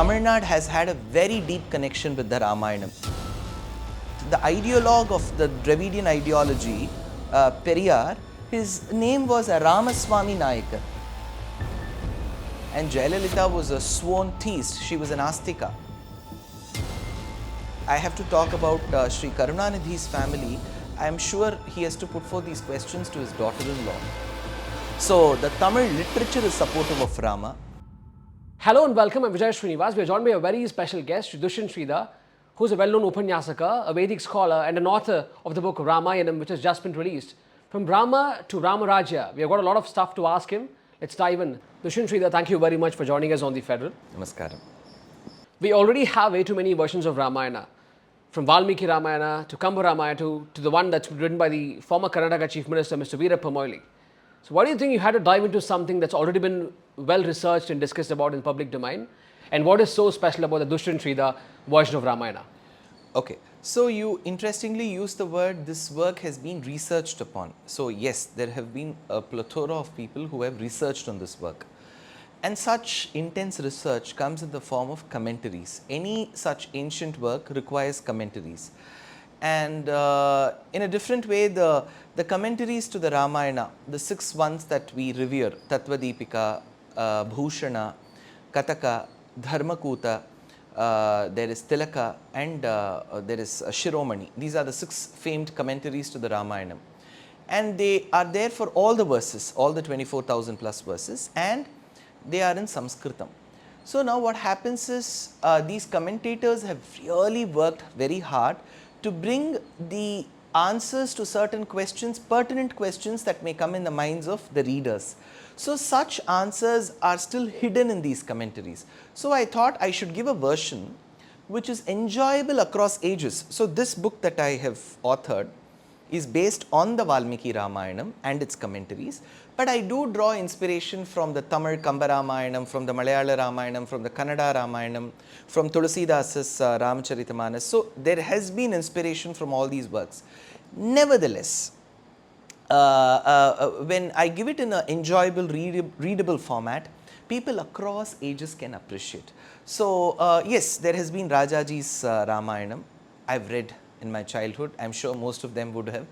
Tamil Nadu has had a very deep connection with the Ramayanam. The ideologue of the Dravidian ideology, Periyar, his name was Ramaswamy Nayakar. And Jayalalitha was a sworn theist. She was an Astika. I have to talk about Shri Karunanidhi's family. I am sure he has to put forth these questions to his daughter-in-law. So the Tamil literature is supportive of Rama. Hello and welcome, I'm Vijay Srinivas. We are joined by a very special guest, Dushyant Sridhar, who is a well-known Upanyasaka, a Vedic scholar and an author of the book Ramayanam, which has just been released. From Brahma to Ram Rajya, we have got a lot of stuff to ask him. Let's dive in. Dushyant Sridhar, thank you very much for joining us on TheFederal. Namaskaram. We already have way too many versions of Ramayana. From Valmiki Ramayana to Kamba Ramayana to the one that's written by the former Karnataka Chief Minister, Mr. Veerappa Moily. So why do you think you had to dive into something that's already been well researched and discussed about in public domain? And what is so special about the Dushyant Sridhar version of Ramayana? Okay, so you interestingly used the word, this work has been researched upon. So yes, there have been a plethora of people who have researched on this work. And such intense research comes in the form of commentaries. Any such ancient work requires commentaries. And in a different way, the commentaries to the Ramayana, the 6 ones that we revere, Tattvadipika, Bhushana, Kataka, Dharmakuta, there is Tilaka, and there is Shiromani. These are the 6 famed commentaries to the Ramayana. And they are there for all the verses, all the 24,000 plus verses, and they are in Sanskritam. So now what happens is, these commentators have really worked very hard to bring the answers to certain questions, pertinent questions that may come in the minds of the readers. So such answers are still hidden in these commentaries. So I thought I should give a version which is enjoyable across ages. So this book that I have authored is based on the Valmiki Ramayanam and its commentaries. But I do draw inspiration from the Tamil Kamba Ramayanam, from the Malayalam Ramayanam, from the Kannada Ramayanam, from Tulsidasa's Ramacharita. So there has been inspiration from all these works. Nevertheless, when I give it in an enjoyable, readable format, people across ages can appreciate. So yes, there has been Rajaji's Ramayanam. I've read in my childhood. I'm sure most of them would have.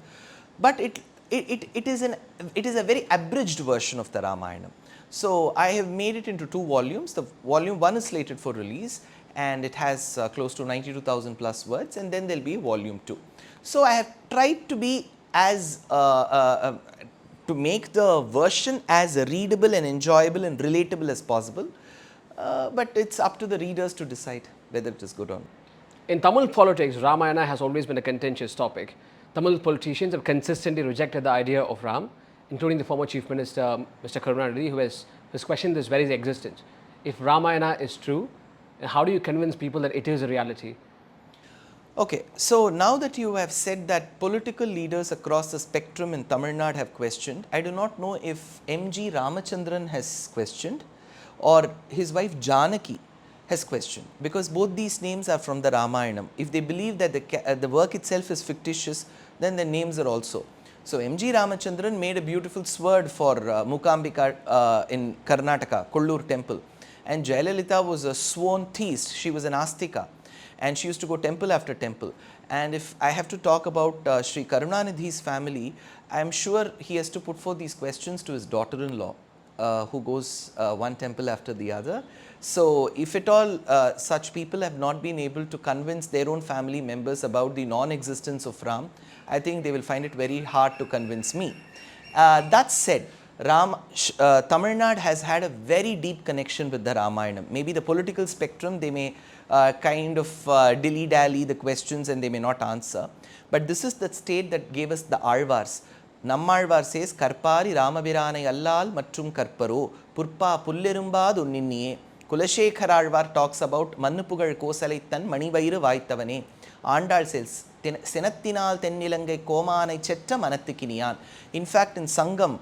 But it is a very abridged version of the Ramayana. So I have made it into 2 volumes. The volume 1 is slated for release, and it has close to 92,000 plus words, and then there will be volume 2. So I have tried to be as to make the version as readable and enjoyable and relatable as possible, but it's up to the readers to decide whether it is good or not. In Tamil politics, Ramayana has always been a contentious topic. Tamil politicians have consistently rejected the idea of Ram, including the former Chief Minister, Mr. Karunanidhi, who has questioned this very existence. If Ramayana is true, how do you convince people that it is a reality? Okay, so now that you have said that political leaders across the spectrum in Tamil Nadu have questioned, I do not know if M.G. Ramachandran has questioned or his wife Janaki has questioned, because both these names are from the Ramayanam. If they believe that the work itself is fictitious, then the names are also. So M.G. Ramachandran made a beautiful sword for Mukambika in Karnataka, Kollur temple. And Jayalalitha was a sworn theist. She was an Astika, and she used to go temple after temple. And if I have to talk about Shri Karunanidhi's family, I am sure he has to put forth these questions to his daughter-in-law, who goes one temple after the other. So if at all such people have not been able to convince their own family members about the non-existence of Ram, I think they will find it very hard to convince me. That said, Tamil Nadu has had a very deep connection with the Ramayana. Maybe the political spectrum, they may kind of dilly-dally the questions and they may not answer. But this is the state that gave us the Alvars. Nammalvar says, Karpari Ramabiranai Allal Matrum Karparo, Purpa Pullerumbad Unninniye. Kulashekar Alvar talks about Mannupugal Kosalaitan Manivairu Vaitavane. Andal says, Senathinal Tennilangai Komanai Chetta Manattikiniyan. In fact, in Sangam,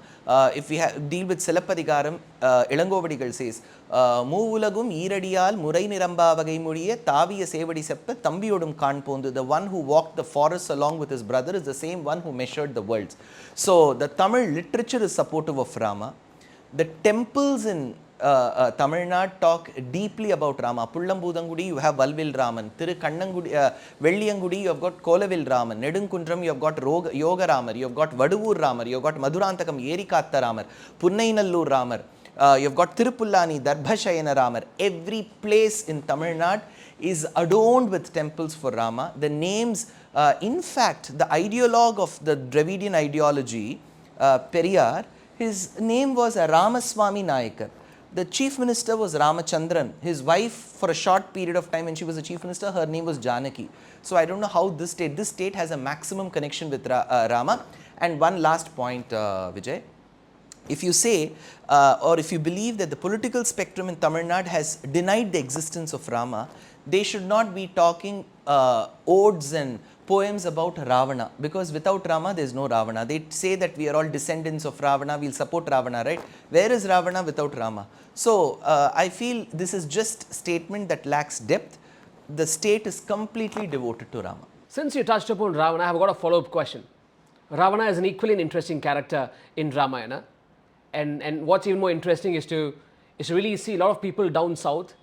if we deal with Silapadigaram, Ilangovadigal says, Moovulagum Iradial Murai Niramba Vagai Muriye Taviya Sevadi Seppa Thambiyodum Kanpondu. The one who walked the forest along with his brother is the same one who measured the worlds. So the Tamil literature is supportive of Rama. The temples in Tamil Nadu talk deeply about Rama. Pullambudangudi, you have Valvil Raman. Kannangudi, Velliyangudi, you have got Kolavil Raman. Nedunkundram, you have got Yoga Ramar. You have got Vaduvur Ramar. You have got Madurantakam Yerikatta Ramar. Punnainallur Ramar. You have got Tirupullani, Darbhashayana Ramar. Every place in Tamil Nadu is adorned with temples for Rama. The names, in fact, the ideologue of the Dravidian ideology, Periyar, his name was Ramaswamy Nayakar. The chief minister was Ramachandran. His wife, for a short period of time when she was a chief minister, her name was Janaki. So I don't know how this state has a maximum connection with Rama. And one last point, Vijay. If you say or if you believe that the political spectrum in Tamil Nadu has denied the existence of Rama, they should not be talking odes and poems about Ravana, because without Rama there is no Ravana. They say that we are all descendants of Ravana, we will support Ravana, right? Where is Ravana without Rama? So I feel this is just statement that lacks depth. The state is completely devoted to Rama. Since you touched upon Ravana, I have got a follow-up question. Ravana is an equally interesting character in Ramayana. And what's even more interesting is to really see a lot of people down south,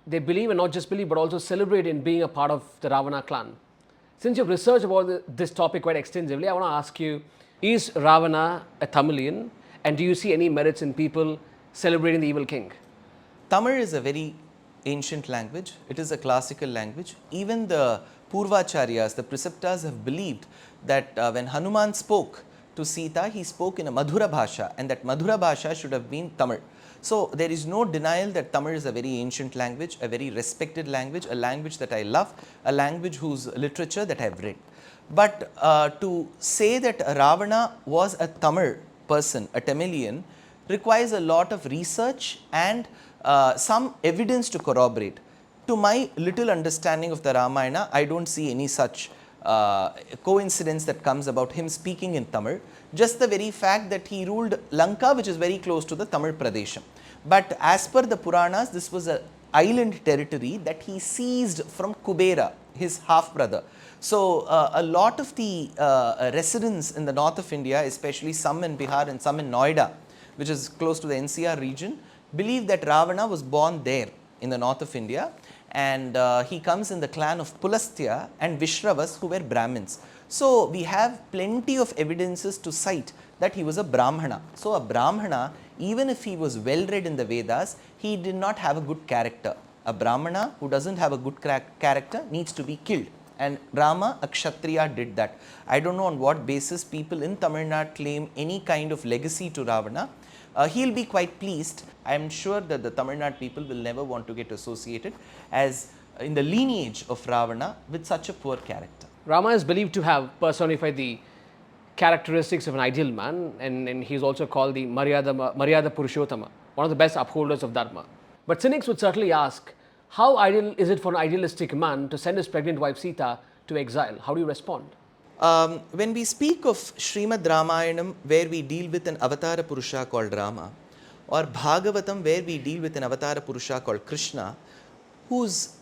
they believe, and not just believe, but also celebrate in being a part of the Ravana clan. Since you've researched about this topic quite extensively, I want to ask you, is Ravana a Tamilian, and do you see any merits in people celebrating the evil king? Tamil is a very ancient language. It is a classical language. Even the Purvacharyas, the preceptors, have believed that when Hanuman spoke to Sita, he spoke in a Madhura Bhasha, and that Madhura Bhasha should have been Tamil. So there is no denial that Tamil is a very ancient language, a very respected language, a language that I love, a language whose literature that I have read. But to say that Ravana was a Tamil person, a Tamilian, requires a lot of research and some evidence to corroborate. To my little understanding of the Ramayana, I don't see any such coincidence that comes about him speaking in Tamil. Just the very fact that he ruled Lanka, which is very close to the Tamil Pradesham. But as per the Puranas, this was an island territory that he seized from Kubera, his half-brother. So a lot of the residents in the north of India, especially some in Bihar and some in Noida, which is close to the NCR region, believe that Ravana was born there in the north of India, and he comes in the clan of Pulastya and Vishravas, who were Brahmins. So we have plenty of evidences to cite that he was a Brahmana. So a Brahmana, even if he was well read in the Vedas, he did not have a good character. A Brahmana who doesn't have a good character needs to be killed. And Rama, a Kshatriya, did that. I don't know on what basis people in Tamil Nadu claim any kind of legacy to Ravana. He'll be quite pleased. I am sure that the Tamil Nadu people will never want to get associated as in the lineage of Ravana with such a poor character. Rama is believed to have personified the characteristics of an ideal man, and he is also called the Maryada Purushottama, one of the best upholders of Dharma. But cynics would certainly ask, how ideal is it for an idealistic man to send his pregnant wife Sita to exile? How do you respond? When we speak of Srimad Ramayanam, where we deal with an Avatara Purusha called Rama, or Bhagavatam, where we deal with an Avatara Purusha called Krishna, whose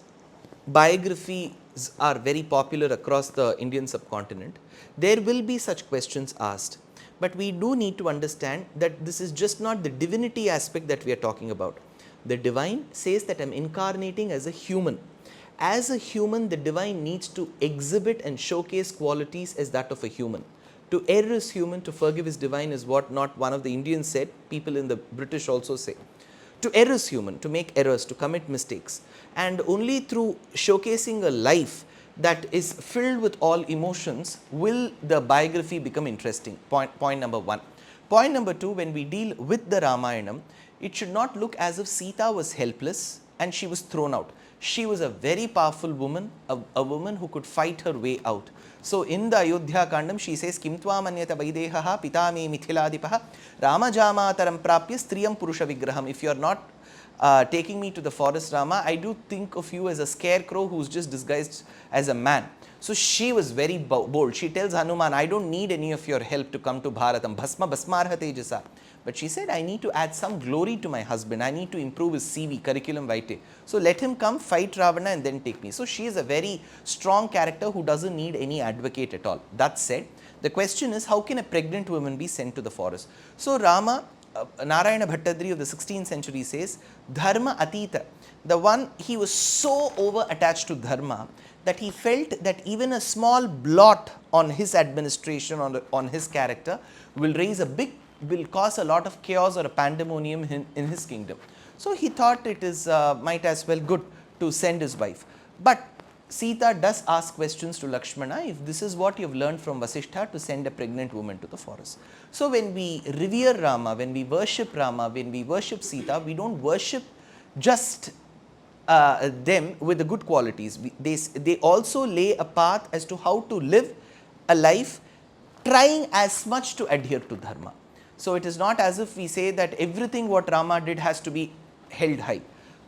biographies are very popular across the Indian subcontinent, there will be such questions asked. But we do need to understand that this is just not the divinity aspect that we are talking about. The divine says that I am incarnating as a human. As a human, the divine needs to exhibit and showcase qualities as that of a human. To err is human, to forgive is divine is what not one of the Indians said, people in the British also say. To err is human, to make errors, to commit mistakes. And only through showcasing a life that is filled with all emotions will the biography become interesting. Point number one. Point number two, when we deal with the Ramayanam, it should not look as if Sita was helpless and she was thrown out. She was a very powerful woman, a woman who could fight her way out. So in the Ayodhya Kandam, she says, Kim tva manyata vaidehaha pitame mithiladipah ramajamataram prapya striyam purusha vigraham. If you are not taking me to the forest, Rama, I do think of you as a scarecrow who's just disguised as a man. So she was very bold. She tells Hanuman, I don't need any of your help to come to Bharatam. Bhasma bhasmarha tejasa. But she said, I need to add some glory to my husband. I need to improve his CV, curriculum vitae. So let him come, fight Ravana and then take me. So she is a very strong character who doesn't need any advocate at all. That said, the question is, how can a pregnant woman be sent to the forest? So Rama Narayana Bhattadri of the 16th century says, Dharma Atita. The one, he was so over attached to Dharma that he felt that even a small blot on his administration, on his character, will cause a lot of chaos or a pandemonium in his kingdom. So he thought it is might as well good to send his wife. But Sita does ask questions to Lakshmana, if this is what you have learned from Vasishtha, to send a pregnant woman to the forest. So when we revere Rama, when we worship Rama, when we worship Sita, we don't worship just them with the good qualities. They also lay a path as to how to live a life trying as much to adhere to Dharma. So it is not as if we say that everything what Rama did has to be held high.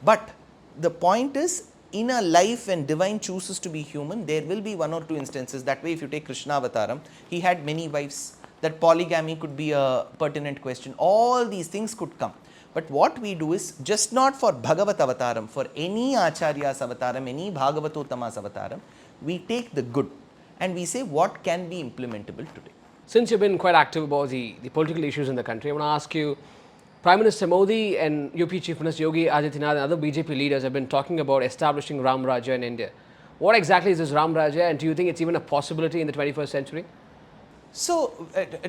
But the point is, in a life when divine chooses to be human, there will be one or two instances. That way, if you take Krishna Avataram, he had many wives. That polygamy could be a pertinent question. All these things could come. But what we do is, just not for Bhagavat Avataram, for any Acharya's Avataram, any Bhagavatottama's Avataram, we take the good and we say what can be implementable today. Since you've been quite active about the political issues in the country, I want to ask you, Prime Minister Modi and UP Chief Minister Yogi Adityanath and other BJP leaders have been talking about establishing Ram Rajya in India. What exactly is this Ram Rajya, and do you think it's even a possibility in the 21st century? So,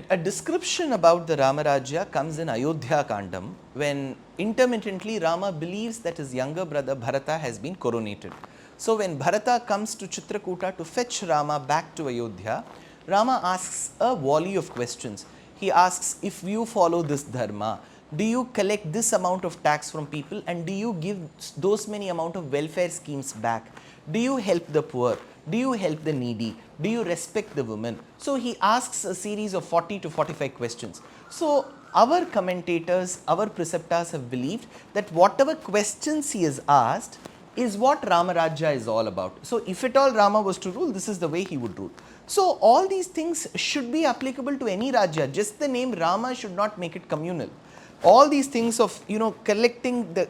a description about the Rama Rajya comes in Ayodhya Kandam, when intermittently Rama believes that his younger brother Bharata has been coronated. So, when Bharata comes to Chitrakuta to fetch Rama back to Ayodhya, Rama asks a volley of questions. He asks, if you follow this dharma, do you collect this amount of tax from people, and do you give those many amount of welfare schemes back? Do you help the poor? Do you help the needy? Do you respect the women? So he asks a series of 40 to 45 questions. So our commentators, our preceptors have believed that whatever questions he has asked is what Rama Rajya is all about. So if at all Rama was to rule, this is the way he would rule. So all these things should be applicable to any Rajya. Just the name Rama should not make it communal. All these things of, collecting the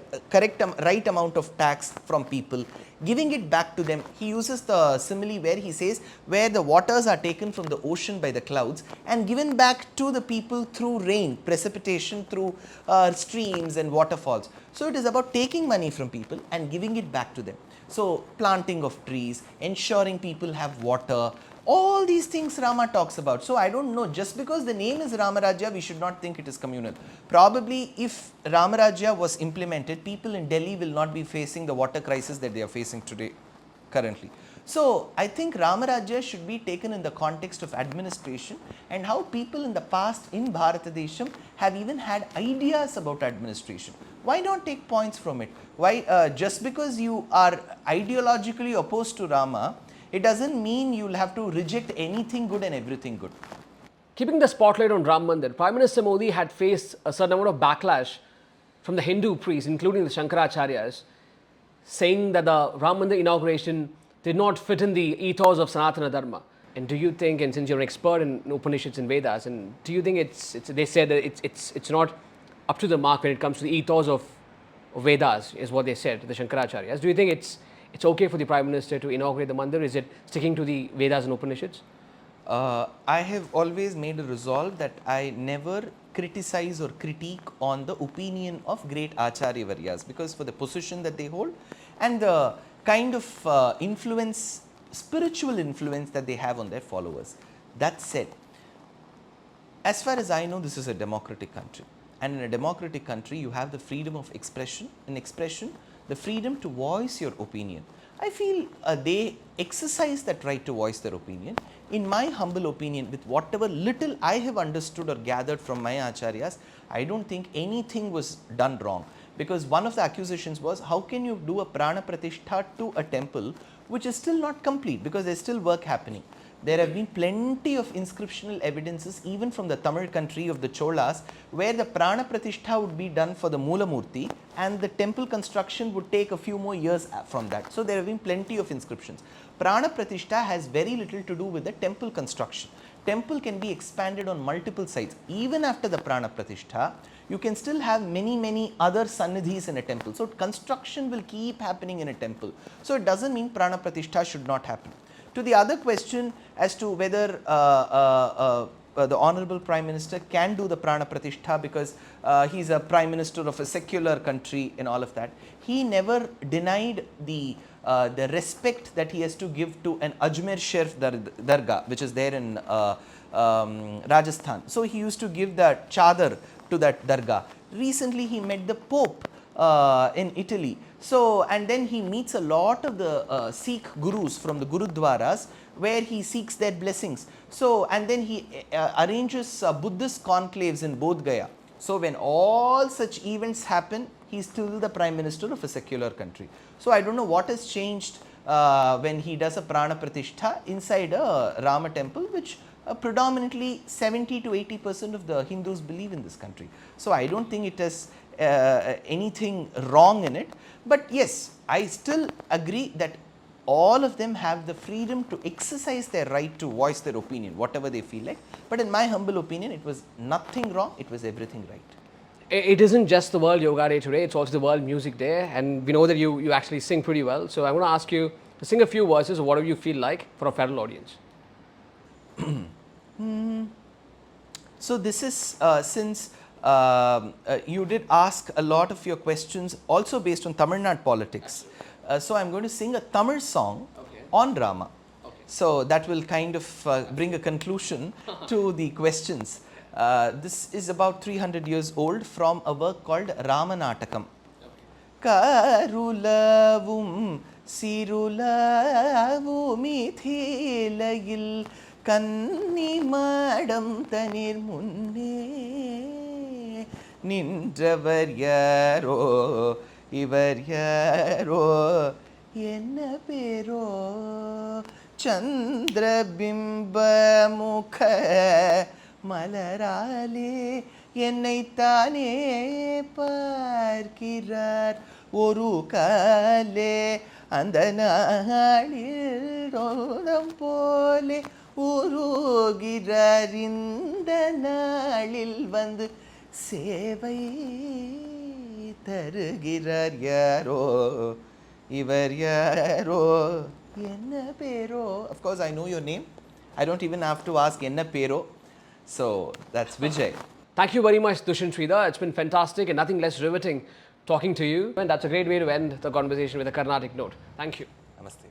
right amount of tax from people, giving it back to them. He uses the simile where he says, where the waters are taken from the ocean by the clouds and given back to the people through rain, precipitation, through streams and waterfalls. So it is about taking money from people and giving it back to them. So planting of trees, ensuring people have water, all these things Rama talks about. So I don't know, just because the name is Rama Rajya, we should not think it is communal. Probably if Rama Rajya was implemented, people in Delhi will not be facing the water crisis that they are facing today, currently. So I think Rama Rajya should be taken in the context of administration and how people in the past in Bharatadesham have even had ideas about administration. Why not take points from it? Why just because you are ideologically opposed to Rama, it doesn't mean you'll have to reject anything good and everything good. Keeping the spotlight on Ram Mandir, Prime Minister Modi had faced a certain amount of backlash from the Hindu priests, including the Shankaracharyas, saying that the Ram Mandir inauguration did not fit in the ethos of Sanatana Dharma. And do you think, and since you're an expert in Upanishads and Vedas, and do you think they said that it's not up to the mark when it comes to the ethos of Vedas, is what they said, the Shankaracharyas. Do you think it's okay for the Prime Minister to inaugurate the mandir? Is it sticking to the Vedas and Upanishads? I have always made a resolve that I never criticize or critique on the opinion of great Acharya Varyas, because for the position that they hold and the kind of influence, spiritual influence that they have on their followers. That said, as far as I know, this is a democratic country, and in a democratic country you have the freedom of expression, the freedom to voice your opinion. I feel they exercise that right to voice their opinion. In my humble opinion, with whatever little I have understood or gathered from my acharyas, I don't think anything was done wrong. Because one of the accusations was, how can you do a prana pratishtha to a temple which is still not complete, because there is still work happening. There have been plenty of inscriptional evidences even from the Tamil country of the Cholas, where the prana pratishtha would be done for the Moola Murti and the temple construction would take a few more years from that. So there have been plenty of inscriptions. Prana pratishtha has very little to do with the temple construction. Temple can be expanded on multiple sites. Even after the prana pratishtha, you can still have many other sannidhis in a temple. So construction will keep happening in a temple. So it doesn't mean prana pratishtha should not happen. To the other question as to whether the Honorable Prime Minister can do the Prana Pratishtha because he's a Prime Minister of a secular country and all of that. He never denied the respect that he has to give to an Ajmer Sharif Dargah, which is there in Rajasthan. So he used to give that chadar to that Dargah. Recently he met the Pope in Italy. So, and then he meets a lot of the Sikh gurus from the Gurudwaras where he seeks their blessings. So, and then he arranges Buddhist conclaves in Bodh Gaya. So, when all such events happen, he is still the Prime Minister of a secular country. So, I don't know what has changed when he does a Prana Pratishtha inside a Rama temple, which predominantly 70 to 80% of the Hindus believe in this country. So, I don't think it has anything wrong in it. But yes, I still agree that all of them have the freedom to exercise their right to voice their opinion, whatever they feel like. But in my humble opinion, it was nothing wrong, it was everything right. It isn't just the World Yoga Day today, it's also the World Music Day, and we know that you actually sing pretty well. So I'm going to ask you to sing a few verses of whatever you feel like for a federal audience. So this is since you did ask a lot of your questions also based on Tamil Nadu politics. So I'm going to sing a Tamil song on Rama. So that will kind of bring a conclusion to the questions. This is about 300 years old from a work called Ramanatakam. Karulavum sirulavum ithilayil kanni madam tanir munne nindravar yaro ivar yaro enna pero Chandrabimba mukha மலராலே என்னைத்தானே பார்க்கிறார் ஒரு காலே அந்த நாளில் ரோதம் போலே உருகிறார் இந்த நாளில் வந்து சேவை தருகிறார் யாரோ இவர் யாரோ என்ன பேரோ. Of course I know your name. I don't even have to ask enna pero. So that's Vijay. Thank you very much, Dushyant Sridhar. It's been fantastic and nothing less riveting talking to you. And that's a great way to end the conversation with a Carnatic note. Thank you. Namaste.